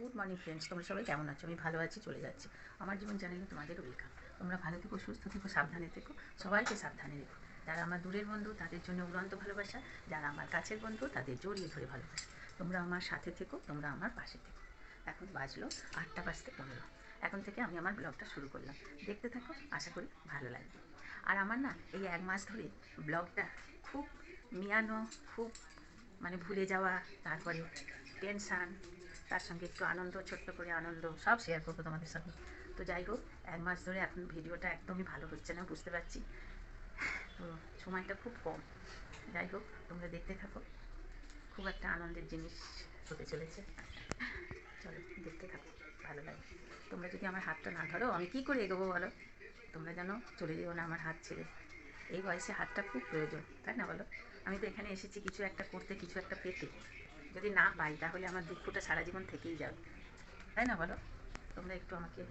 Good morning friends, তোমরা সবাই কেমন আছো? আমি ভালো আছি, চলে যাচ্ছি। আমার জীবন চ্যানেলে তোমাদের ওয়েলকাম। তোমরা ভালো থেকো, সুস্থ থেকো, সাবধানে থেকো, সবাইকে সাবধানে রেখো। যারা আমার দূরের বন্ধু তাদের জন্য উড়ন্ত ভালোবাসা, যারা আমার কাছের বন্ধু তাদের জড়িয়ে ধরে ভালোবাসা। তোমরা আমার সাথে থেকো, তোমরা আমার পাশে থেকো। এখন বাজলো 8:15। এখন থেকে আমি আমার ব্লগটা শুরু করলাম, দেখতে থাকো, আশা করি ভালো লাগবে। আর আমার না এই 1 মাস ধরে ব্লগটা খুব মিয়ানো, খুব মানে ভুলে যাওয়া, তারপরে টেনশান, তার সঙ্গে একটু আনন্দ, ছোট্ট করে আনন্দ সব শেয়ার করবো তোমাদের সঙ্গে। তো যাই হোক, 1 মাস ধরে এখন ভিডিওটা একদমই ভালো হচ্ছে না, বুঝতে পারছি। তো সময়টা খুব কম। যাই হোক, তোমরা দেখতে থাকো, খুব একটা আনন্দের জিনিস হতে চলেছে। চলো দেখতে থাকো, ভালো লাগে। তোমরা যদি আমার হাতটা না ধরো আমি কী করে এগোবো বলো? তোমরা যেন চলে যেও না আমার হাত ছেড়ে। এই বয়সে হাতটা খুব প্রয়োজন, তাই না বলো? আমি তো এখানে এসেছি কিছু একটা করতে, কিছু একটা পেতে। যদি না পাই তাহলে আমার দুঃখটা সারা জীবন থেকেই যাবে, তাই না বলো? তোমরা একটু আমাকে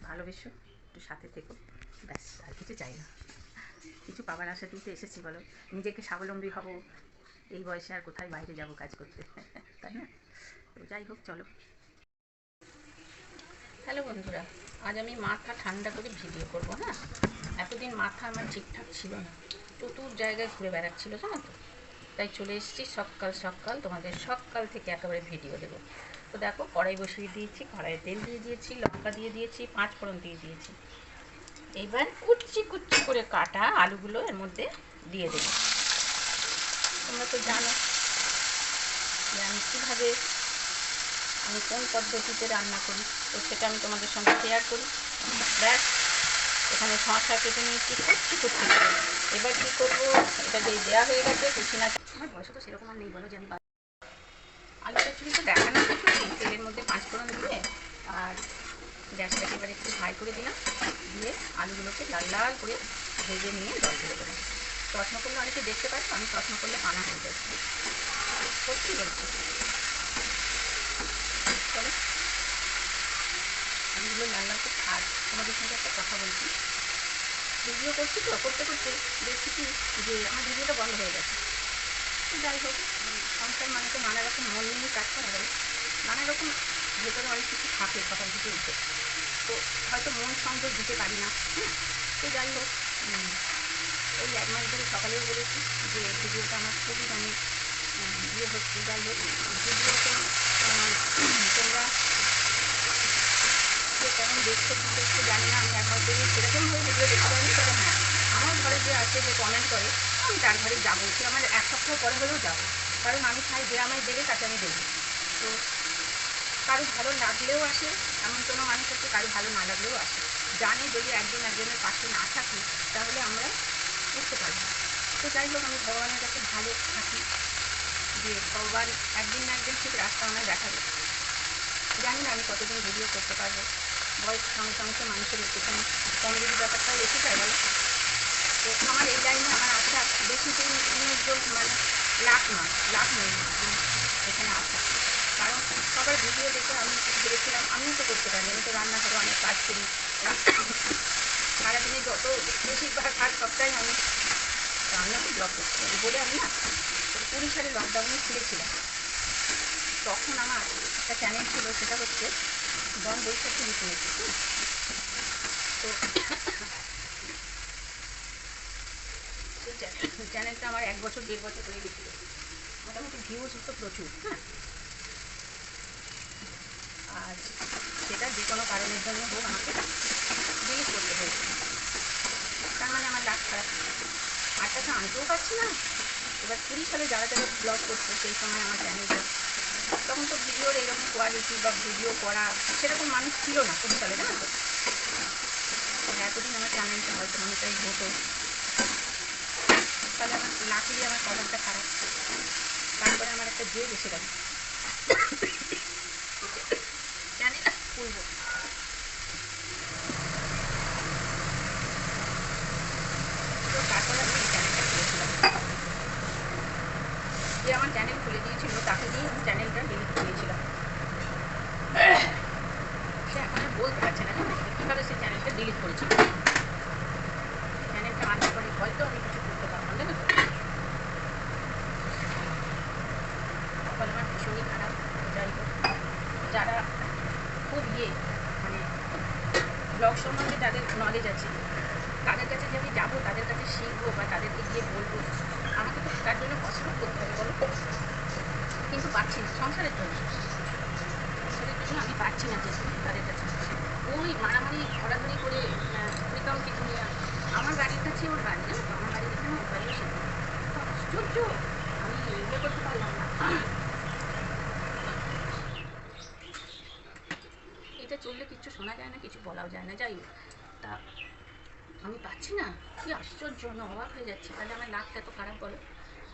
ভালোবেসো, একটু সাথে থেকো, ব্যাস, আর কিছু চাই না। কিছু পাবার আশাতেই তো এসেছি বলো। নিজেকে স্বাবলম্বী হব, এই বয়সে আর কোথায় বাইরে যাব কাজ করতে, তাই না? তো যাই হোক, চলো। হ্যালো বন্ধুরা, আজ আমি মাথা ঠান্ডা করে ভিডিও করব। হ্যাঁ, এতদিন মাথা আমার ঠিকঠাক ছিল না, চতুর জায়গায় ঘুরে বেড়াচ্ছিল, জানো তো। তাই চলে এসেছি সকাল সকাল, তোমাদের সকাল থেকে একেবারে ভিডিও দেবো। তো দেখো, কড়াই বসিয়ে দিয়েছি, কড়াইয়ে তেল দিয়ে দিয়েছি, লঙ্কা দিয়ে দিয়েছি, 5 ফোড়ন দিয়ে দিয়েছি। এবার কুচি কুচি করে কাটা আলুগুলো এর মধ্যে দিয়ে দেবো। তোমরা তো জানো যে আমি কীভাবে, আমি কোন পদ্ধতিতে রান্না করি, তো সেটা আমি তোমাদের সঙ্গে শেয়ার করি। ব্যাস, এখানে শসা কেটে নিয়েছি কুচি কুচি করে। এবার কী করবো, এটা যেই দেওয়া হয়ে গেছে, কুচি না, আমার বয়স তো সেরকম আর নেই বলো যে আমি আলুটা চুরি তো দেখানো কিছু নেই। তেলের মধ্যে 5 ফোড়ন দিয়ে আর গ্যাসটাকে এবার একটু হাই করে দিলাম, দিয়ে আলুগুলোকে লাল লাল করে ভেজে নিয়ে জল দিয়ে দেবো। চশমা করলে অনেকে দেখতে পাচ্ছ, আমি চশমা করলে কানা হয়ে যাচ্ছি, সত্যি বলছি। চলো, আলুগুলো লাল লাল করে। আর তোমাদের সঙ্গে একটা কথা বলছি, ভিডিও করছি তো, করতে করতে দেখছি কি যে আমার ভিডিওটা বন্ধ হয়ে গেছে। তো যাই হোক, সংসার মানে তো নানা রকম মন নিয়ে কাজ করা যায়, নানা রকম ভেতরে অনেক কিছু থাকে সকাল থেকে উঠে, তো হয়তো মন সংযোগ দিতে পারি না। হ্যাঁ, তো যাই হোক, ওই 1 মাস ধরে সকালেও বলেছি যে ভিডিওটা আমার খুবই মানে ইয়ে হচ্ছে। যাই হোক, ভিডিওতে তোমরা কে কেমন দেখছো কী দেখছো জানি না, আমি 1 মাস ধরে সেরকমভাবে ভিডিও দেখতে পারিনি। তবে হ্যাঁ, আমার ঘরে যে আছে, যে কমেন্ট করে, আমি তার ঘরে যাবো, সে আমার 1 সপ্তাহ পরে হলেও যাবো, কারণ আমি চাই যে আমায় দেবে তাকে আমি দেবো। তো কারো ভালো লাগলেও আসে, এমন কোনো মানুষ আছে কারো ভালো না লাগলেও আসে, জানে যদি একদিন একজনের পাশে না থাকি তাহলে আমরা বুঝতে পারবো। তো যাই হোক, আমি ভগবানের কাছে ভালো থাকি যে ভগবান একদিন না একদিন ঠিক রাস্তা আমায় দেখাবে। জানি না আমি কতদিন ভিডিও করতে পারবো, বয়স সঙ্গে সঙ্গে তো মানুষের একটুখানি কমজোরি ব্যাপারটাও এসে যায় বলো। তো আমার এই লাইনে আমার আশা বেশি দিনের জন্য, মানে লাখ নেই এখানে আসা। কারণ সবার ভিডিও দেখে আমি ভেবেছিলাম আমিও তো করতে পারি, আমি তো রান্নাঘরে অনেক কাজ করি, সারাদিনে যত বেশিরভাগ 8 সপ্তাহে আমি রান্নাতে ব্লগ করতে পারি বলে আমি না 20 সালে লকডাউনে খুলেছিলাম। তখন আমার একটা চ্যানেল ছিল, সেটা হচ্ছে বন বৈশাখী রীতিনীতি। তো সেই চ্যানেলটা আমার 1 বছর 1.5 বছর হয়ে গেছিলো, মোটামুটি ভিউজ হতো প্রচুর। হ্যাঁ, আর সেটা যে কোনো কারণের জন্য হোক আমাকে ডিলিট করতে হয়েছিল। তার মানে আমার লাখ খারাপ, আর টাকা আনতেও পারছি না। এবার 20 সালে যারা যারা ব্লগ করতো সেই সময় আমার চ্যানেলটা, তখন তো ভিডিওর এইরকম কোয়ালিটি বা ভিডিও করা সেরকম মানুষ ছিল না 20 সালে, জানো তো। এতদিন আমার চ্যানেলটা হয়তো মনিটাইজ হতো, তাহলে আমার লাকিলি আমার কপালটা খারাপ। তারপরে আমার একটা জেদ এসে গেল, চ্যানেল খুলবো। তো তারপরে আমি এই চ্যানেলটা খুলেছিলাম। যে আমার চ্যানেল খুলে দিয়েছিল তাকে দিয়ে আমি চ্যানেলটা ডিলিট করেছিলাম। সে এখন আর বলতে পারছে না জানো কীভাবে সে চ্যানেলটা ডিলিট করেছিল। চ্যানেলটা আনার পরে হয়তো আমি কিছু করতে পারতাম, জানো তো। কপাল আমার ভীষণই খারাপ। যাই হোক, যারা খুব মানে ব্লগ সম্বন্ধে তাদের নলেজ আছে, তাদের কাছে যে আমি যাবো, তাদের কাছে শিখবো বা তাদেরকে গিয়ে বলবো, আমাকে তো তার জন্য কসরত করতে হবে বলো, কিন্তু পারছি না সংসারের জন্য আমি পারছি না যে তাদের কাছে ওই মারামারি ঘোরাঘুরি করে প্রীতম টিকুনিয়া আমার বাড়ির কাছে ওর বাড়ি, জানো তো আমার বাড়ি এখানে ওর বাড়িও সেখানে, আশ্চর্য আমি ইয়ে করতে পারলাম না। এটা চললে কিছু শোনা যায় না, কিছু বলাও যায় না, যাই হোক তা আমি পাচ্ছি না, কি আশ্চর্য, আমি অবাক হয়ে যাচ্ছি। তাহলে আমার লাভটা এত খারাপ বলো,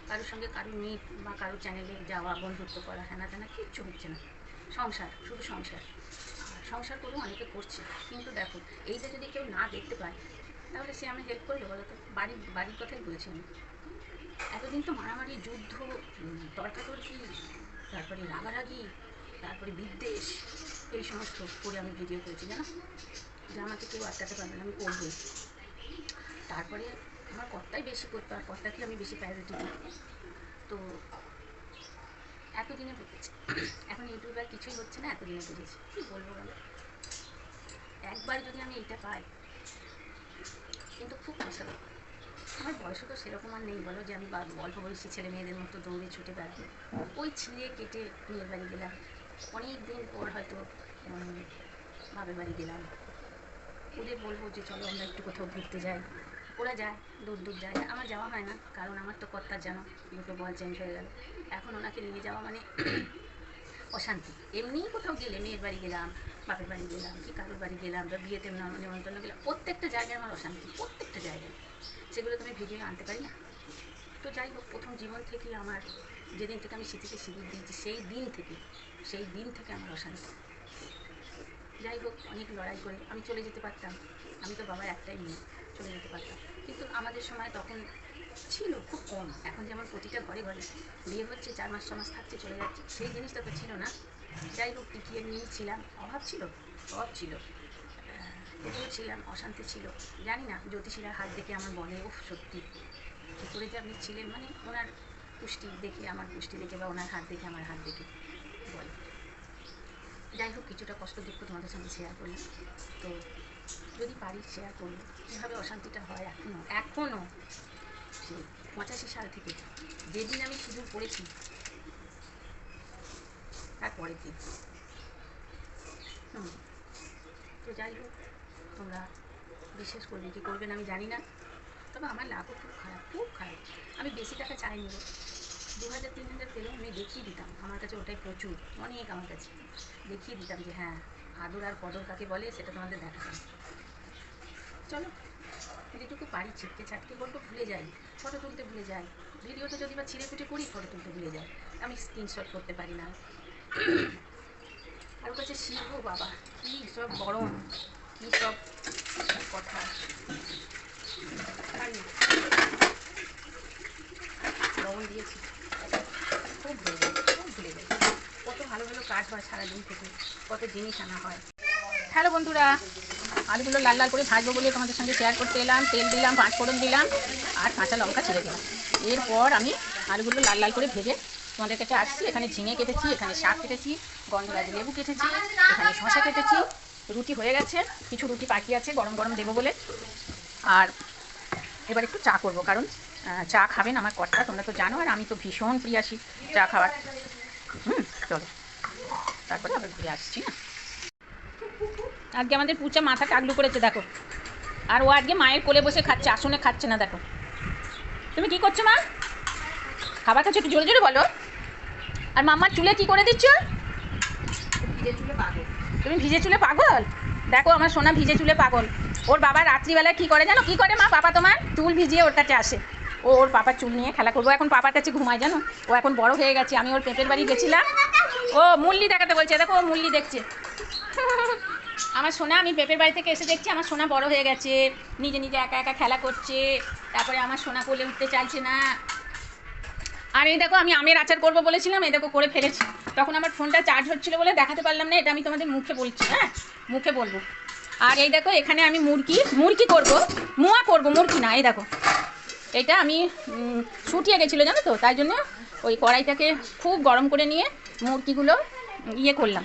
কারোর সঙ্গে কারোর মিট বা কারোর চ্যানেলে যাওয়া, বন্ধুত্ব করা, হ্যানা তেনা কিচ্ছু হচ্ছে না, সংসার শুধু সংসার। সংসার করেও অনেকে করছে, কিন্তু দেখো এইটা যদি কেউ না দেখতে পায় তাহলে সে আমি হেল্প করলো বলো তো। বাড়ির কথাই বলছি আমি, এতদিন তো মারামারি, যুদ্ধ, তর্কাতর্কি, তারপরে রাগারাগি, তারপরে বিদ্বেষ, এই সমস্ত করে আমি ভিডিও করেছি, জানো, যে আমাকে কেউ আটকাতে পারবে না, আমি করবই। তারপরে আমার কর্তাই বেশি করতো, আর কর্তাকে আমি বেশি প্রায়োরিটি দিই। তো এতদিনে বুঝেছি, এখন ইউটিউবে আর কিছুই হচ্ছে না, এতদিনে বুঝেছি, কী বলবো বলো। একবার যদি আমি এইটা পাই, কিন্তু খুব কষ্ট। আমার বয়সও তো সেরকম আর নেই বলো, যে আমি অল্প বয়সী ছেলে মেয়েদের মতো দৌড়ে ছুটে বেড়াবো। ওই ছিঁড়ে কেটে মেয়ের বাড়ি গেলাম, অনেক দিন পর হয়তো বাপের বাড়ি গেলাম, ওদের বলবো যে চলো আমরা একটু কোথাও ঘুরতে যাই, ওরা যায়, দূর দূর যায়, আমার যাওয়া হয় না, কারণ আমার তো কর্তার জানো দুটো বল চেঞ্জ হয়ে গেল, এখন ওনাকে নিয়ে যাওয়া মানে অশান্তি। এমনিই কোথাও গেলে, মেয়ের বাড়ি গেলাম, বাপের বাড়ি গেলাম, কি কারোর বাড়ি গেলাম, বা বিয়েতে নিমন্ত্রণ গেলাম, প্রত্যেকটা জায়গায় আমার অশান্তি, প্রত্যেকটা জায়গায়, সেগুলো তুমি ভিডিও আনতে পারি না। তো যাই হোক, প্রথম জীবন থেকেই আমার, যেদিন থেকে আমি স্মৃতিকে সিঁদুর দিয়েছি সেই দিন থেকে আমার অশান্তি। যাই হোক, অনেক লড়াই করে আমি চলে যেতে পারতাম, আমি তো বাবার একটাই মেয়ে, চলে যেতে পারতাম, কিন্তু আমাদের সময় তখন ছিল খুব কম। এখন যেমন প্রতিটা ঘরে ঘরে বিয়ে হচ্ছে, 4 মাস 6 মাস থাকছে, চলে যাচ্ছে, সেই জিনিসটা তো ছিল না। যাই হোক, টিকিয়ে নিয়েই ছিলাম, অভাব ছিল, তবুও ছিলাম, অশান্তি ছিল। জানি না, জ্যোতিষীরা হাত দেখে আমার বলে, ও সত্যি কী করে যে আপনি ছিলেন, মানে ওনার পুষ্টি দেখে আমার পুষ্টি দেখে, বা ওনার হাত দেখে আমার হাত দেখে বলে। যাই হোক, কিছুটা কষ্ট দুঃখ তোমাদের সঙ্গে শেয়ার করলাম, তো যদি পারি শেয়ার করবো কীভাবে অশান্তিটা হয় এখনও সেই 85 সাল থেকে, যেদিন আমি সিঁদুর পড়েছি তার পরের দিন। তো যাই হোক, তোমরা বিশ্বাস করবে কি করবে না আমি জানি না, তবে আমার লাভও খুব খারাপ, খুব খারাপ। আমি বেশি টাকা চাইনি, 2000-3000 পেলেও আমি দেখিয়ে দিতাম, আমার কাছে ওটাই প্রচুর, অনেক আমার কাছে দেখিয়ে দিতাম যে হ্যাঁ আদর আর কদর কাকে বলে সেটা তোমাদের দেখাতাম। চলো, যেটুকু পারি ছিটকে ছাটকে করবো, ভুলে যাই, ফটো তুলতে ভুলে যাই, ভিডিওটা যদি বা ছিঁড়ে ফুটে করি ফটো তুলতে ভুলে যাই, আমি স্ক্রিনশট করতে পারি না। আর কাছে শিখবো বাবা, কী সব গরম, কী সব কথা, লবণ দিয়েছি, খুব ভুলে যাই, কত ভালো ভালো কাজ হয় সারাদিন থেকে, কত জিনিস আনা হয়। হ্যালো বন্ধুরা, আলুগুলো লাল লাল করে ভাজবো বলে তোমাদের সঙ্গে শেয়ার করতে এলাম। তেল দিলাম, 5 ফোড়ন দিলাম, আর কাঁচা লঙ্কা ছিঁড়ে দিলাম। এরপর আমি আলুগুলো লাল লাল করে ভেজে তোমাদের কাছে আসছি। এখানে ঝিঙে কেটেছি, এখানে শাক কেটেছি, গন্ধরাজ লেবু কেটেছি, এখানে শসা কেটেছি। রুটি হয়ে গেছে, কিছু রুটি বাকি আছে গরম গরম দেবো বলে। আর এবার একটু চা করবো, কারণ চা খাবেন আমার কর্তা, তোমরা তো জানো, আর আমি তো ভীষণ প্রিয়াসী চা খাওয়ার। চলো তারপরে আবার ঘুরে আসছি না। আজকে আমাদের পুচা মাথা টাগলু করেছে দেখো, আর ও আজকে মায়ের কোলে বসে খাচ্ছে, আসনে খাচ্ছে না। দেখো তুমি কি করছো মা, খাবার খাচ্ছ, একটু জোরে জোরে বলো। আর মাম্মার চুলে কি করে দিচ্ছ? ভিজে চুলে পাগল। তুমি ভিজে চুলে পাগল? দেখো আমার সোনা ভিজে চুলে পাগল। ওর বাবা রাত্রিবেলায় কী করে জানো, কী করে মা পাপা তোমার? চুল ভিজিয়ে ওর কাছে আসে, ওর পাপার চুল নিয়ে খেলা করবো। এখন পাপার কাছে ঘুমায় জানো, ও এখন বড় হয়ে গেছে। আমি ওর পেঁপের বাড়ি গেছিলাম, ও মুল্লি দেখাতে বলছে, দেখো ও মুল্লি দেখছে। আমার সোনা, আমি পেঁপের বাড়ি থেকে এসে দেখছি আমার সোনা বড় হয়ে গেছে, নিজে নিজে একা একা খেলা করছে। তারপরে আমার সোনা কোলে উঠতে চাইছে না। আর এই দেখো, আমি আমের আচার করবো বলেছিলাম, এই দেখো করে ফেলেছি। তখন আমার ফোনটা চার্জ হচ্ছিলো বলে দেখাতে পারলাম না, এটা আমি তোমাদের মুখে বলছি, হ্যাঁ মুখে বলবো। আর এই দেখো, এখানে আমি মুরগি করবো, মোয়া করবো, মুরগি না। এই দেখো, এটা আমি শুটিয়ে গেছিলো জানো তো, তাই জন্য ওই কড়াইটাকে খুব গরম করে নিয়ে মুরগিগুলো করলাম,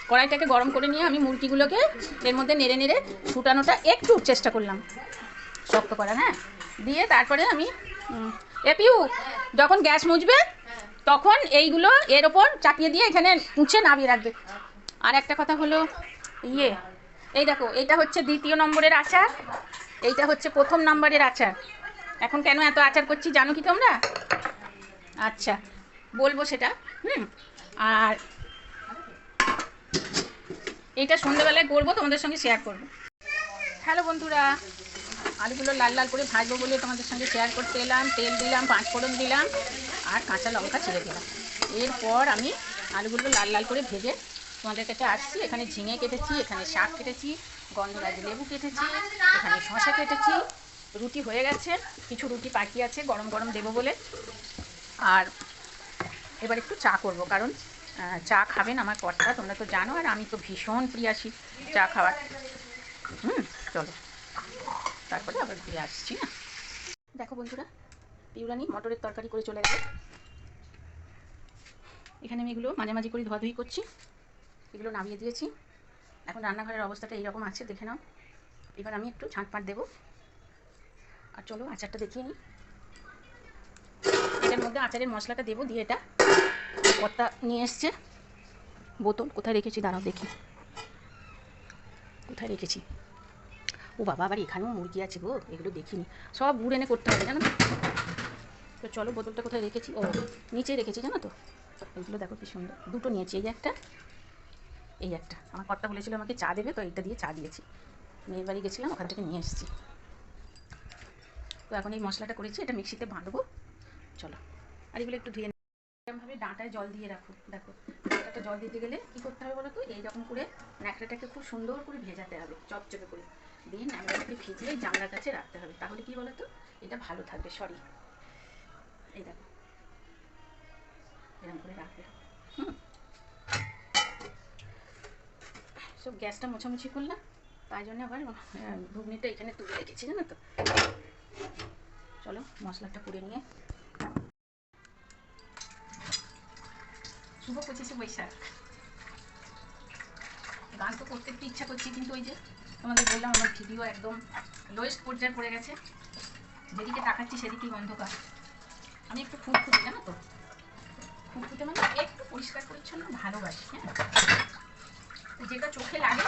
কড়াইটাকে গরম করে নিয়ে আমি মুরগিগুলোকে এর মধ্যে নেড়ে নেড়ে ফুটানোটা একটু চেষ্টা করলাম শক্ত করার, হ্যাঁ। দিয়ে তারপরে আমি পিউ যখন গ্যাস মুছবে তখন এইগুলো এর ওপর চাপিয়ে দিয়ে এখানে মুছে নামিয়ে রাখবে। আর একটা কথা হলো এই দেখো, এইটা হচ্ছে 2 নম্বরের আচার, এইটা হচ্ছে 1 নম্বরের আচার। এখন কেন এত আচার করছি জানো কি তোমরা? আচ্ছা বলবো সেটা। আর এইটা সন্ধ্যেবেলায় করবো, তোমাদের সঙ্গে শেয়ার করবো। হ্যালো বন্ধুরা, আলুগুলো লাল লাল করে ভাজবো বলে তোমাদের সঙ্গে শেয়ার করতে এলাম। তেল দিলাম, 5 ফোড়ন দিলাম আর কাঁচা লঙ্কা ছিঁড়ে দিলাম। এরপর আমি আলুগুলো লাল লাল করে ভেজে তোমাদের কাছে আসছি। এখানে ঝিঙে কেটেছি, এখানে শাক কেটেছি, গন্ধরাজ লেবু কেটেছি, এখানে শসা কেটেছি। রুটি হয়ে গেছে, কিছু রুটি বাকি আছে গরম গরম দেবো বলে। আর এবার একটু চা করব, কারণ চা খাবেন আমার কর্তা, তোমরা তো জানো। আর আমি তো ভীষণ প্রিয়াসী চা খাওয়ার। চলো তারপরে আবার ঘুরে আসছি না। দেখো বন্ধুরা, পিউরানি মটরের তরকারি করে চলে গেছে। এখানে আমি এগুলো মাঝামাঝি করে ধোয়াধুয়ি করছি, এগুলো নামিয়ে দিয়েছি। এখন রান্নাঘরের অবস্থাটা এইরকম আছে, দেখে নাও। এবার আমি একটু ঝাঁটপাট দেবো। আর চলো আচারটা দেখিয়ে নিই। এটার মধ্যে আচারের মশলাটা দেবো, দিয়ে এটা কর্তা নিয়ে এসছে বোতল। কোথায় রেখেছি দাঁড়াও দেখি, কোথায় রেখেছি। ও বাবা, আবার এখানেও মুরগি আছে গো, এগুলো দেখিনি। সব ঘুরে এনে করতে হবে জানো তো। চলো বোতলটা কোথায় রেখেছি, ও নিচেই রেখেছি জানো তো। এইগুলো দেখো কি সুন্দর, দুটো নিয়েছি, এই একটা। আমার কর্তা বলেছিল আমাকে চা দেবে, তো এইটা দিয়ে চা দিয়েছি। মেয়ের বাড়ি গেছিলাম, ওখান থেকে নিয়ে এসেছি। তো এখন এই মশলাটা করেছি, এটা মিক্সিতে বাঁধবো। চলো, আর এগুলো একটু ধুয়ে এরকমভাবে ডাঁটায় জল দিয়ে রাখো। দেখো, ডাঁটাটা জল দিতে গেলে কী করতে হবে বলো তো, এইরকম করে ন্যাকড়াটাকে খুব সুন্দর করে ভেজাতে হবে, চপচপে করে। দিয়ে ন্যাকড়াটাকে ভিজিয়ে জানলার কাছে রাখতে হবে, তাহলে কি বলো তো এটা ভালো থাকবে। এই দেখো, এরকম করে রাখবে। সব গ্যাসটা মোছামুছি করলাম, তাই জন্য আবার ঘুগনিটা এখানে তুলে রেখেছি জানো তো। চলো মশলাটা করে নিয়ে। শুভ 25শে বৈশাখ। গান তো করতে একটু ইচ্ছা করছি, কিন্তু ওই যে তোমাদের বললাম আমার ভিডিও একদম লোয়েস্ট পর্যায়ে পড়ে গেছে। যেদিকে তাকাচ্ছি সেদিকেই অন্ধকার। আমি একটু ফুটফুটে জানো তো, ফুটফুটে মানে একটু পরিষ্কার পরিচ্ছন্ন ভালোবাসি। হ্যাঁ, যেটা চোখে লাগে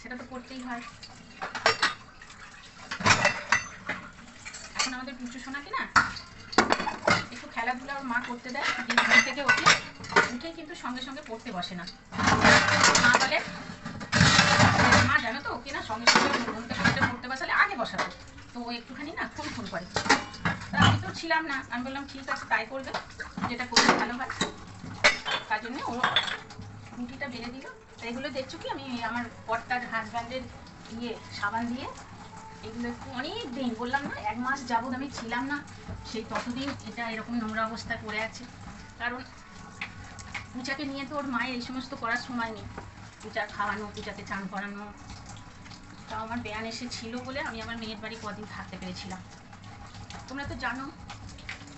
সেটা তো করতেই হয়। এখন আমাদের পুচু সোনাকে না একটু খেলাধুলা ওর মা করতে দেয়, কিন্তু ঘুম থেকে উঠে কিন্তু সঙ্গে সঙ্গে পড়তে বসে না। মা বলে, মা জানো তো ওকে না সঙ্গে সঙ্গে ঘুম থেকে পড়তে বসালে আগে বসাবো, তো ও একটুখানি না খুন করে। তা আমি তো ছিলাম না, আমি বললাম ঠিক আছে তাই করবে, যেটা করলে ভালো হয়। তার জন্য ও রুটিটা বেড়ে দিল। এগুলো দেখছো কি, আমি আমার কর্তার হাজব্যান্ডের সাবান দিয়ে এগুলো একটু অনেক দিন, বললাম না 1 মাস যাবত আমি ছিলাম না, সেই ততদিন এটা এরকম নোংরা অবস্থায় পড়ে আছে। কারণ পূজাকে নিয়ে তো ওর মায়ের এই সমস্ত করার সময় নেই। পূজা খাওয়ানো, পূজাকে চান করানো, তাও আমার বেয়ান এসেছিল বলে আমি আমার মেয়ের বাড়ি কদিন থাকতে পেরেছিলাম। তোমরা তো জানো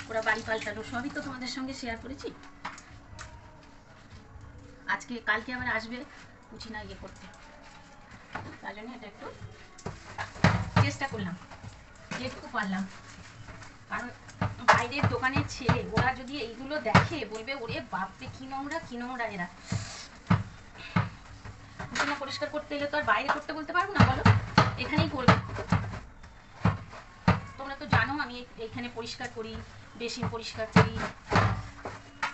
ওরা বাড়ি পাল্টালো, সবই তো তোমাদের সঙ্গে শেয়ার করেছি। কালকে আবার আসবে পুচি না করতে, তার জন্য এটা একটু চেষ্টা করলাম, যেটুকু পারলাম। কারণ বাইরের দোকানের ছেলে ওরা যদি এইগুলো দেখে বলবে ওরে বাপরে কি নোংরা এরা। বিছানা পরিষ্কার করতে এলে তো আর বাইরে করতে বলতে পারবো না, বলো, এখানেই করবে। তোমরা তো জানো আমি এখানে পরিষ্কার করি, বেশি পরিষ্কার করি,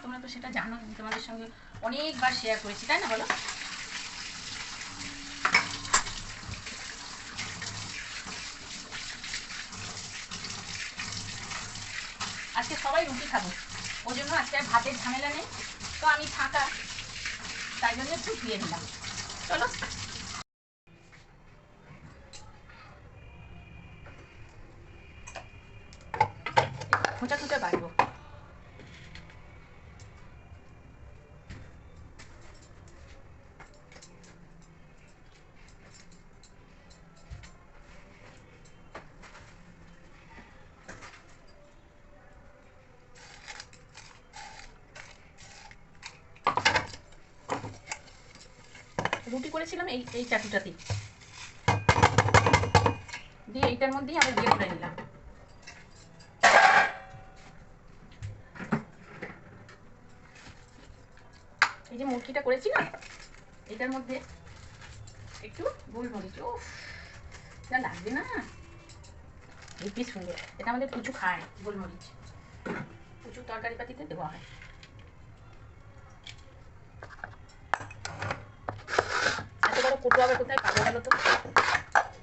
তোমরা তো সেটা জানো, তোমাদের সঙ্গে অনেকবার শেয়ার করেছি, তাই না বলো। আজকে সবাই রুটি খাবো, ওই জন্য আজকে আর ভাতের ঝামেলা নেই, তো আমি ফাঁকা, তাই জন্য একটু ধুয়ে দিলাম। চলো খোঁচা বাড়বো। রুটি করেছিলাম এই এই চাটুটাতেই দিয়ে এইটার মধ্যেই আমি দিয়ে করে নিলাম। এই যে মুরগিটা করেছি না, এটার মধ্যে একটু গোলমরিচ, ও যা লাগবে না, হেবি সুন্দর। এটা আমাদের পুচু খায়, গোলমরিচ পুচুর তরকারি পাতিতে দেওয়া হয়। এত বড় কোটো আবার কোথায় পাবো গেল তো,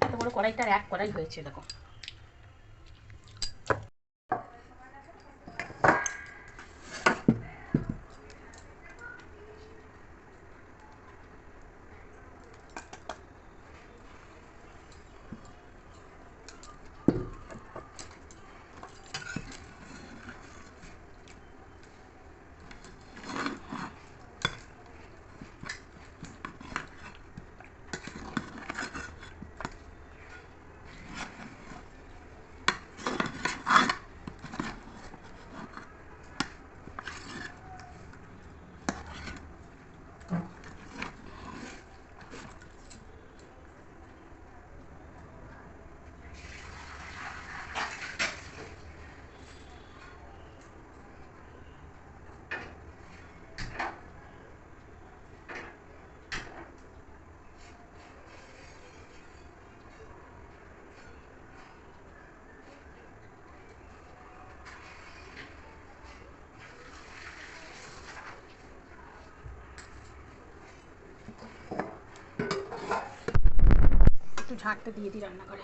এত বড় কড়াইটার এক কড়াই হয়েছে দেখো। একটু ঝাঁটটা দিয়ে দিই রান্না করে।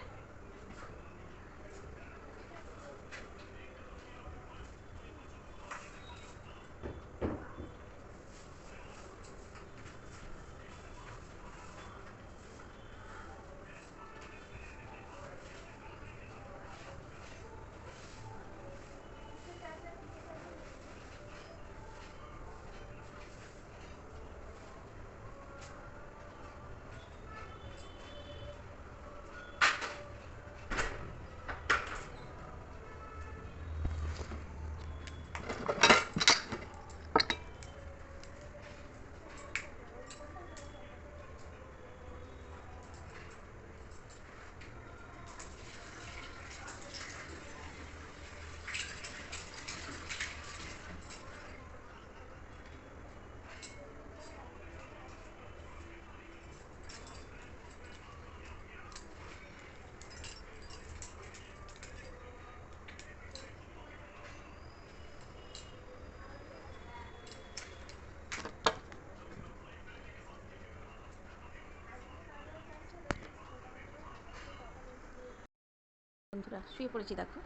বন্ধুরা শুয়ে পড়েছি দেখো,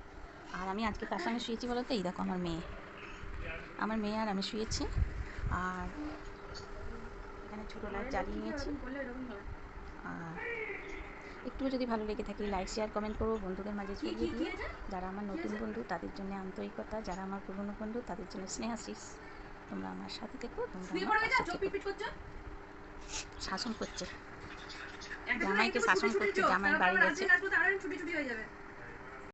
আর আমি আজকে কার সঙ্গে শুয়েছি বলো তো? এই দেখো আমার মেয়ে আর আমি শুয়েছি। আর এখানে ছোটো লাইট জ্বালিয়ে নিয়েছি। আর একটু যদি ভালো লেগে থাকে লাইক শেয়ার কমেন্ট করবো, বন্ধুদের মাঝে ছড়িয়ে দিও। যারা আমার নতুন বন্ধু তাদের জন্য আন্তরিকতা, যারা আমার পুরনো বন্ধু তাদের জন্য স্নেহাশিস। তোমরা আমার সাথে থেকো, তোমরা শাসন করছে, জামাইকে শাসন করছে, জামাই বাড়ি গেছে।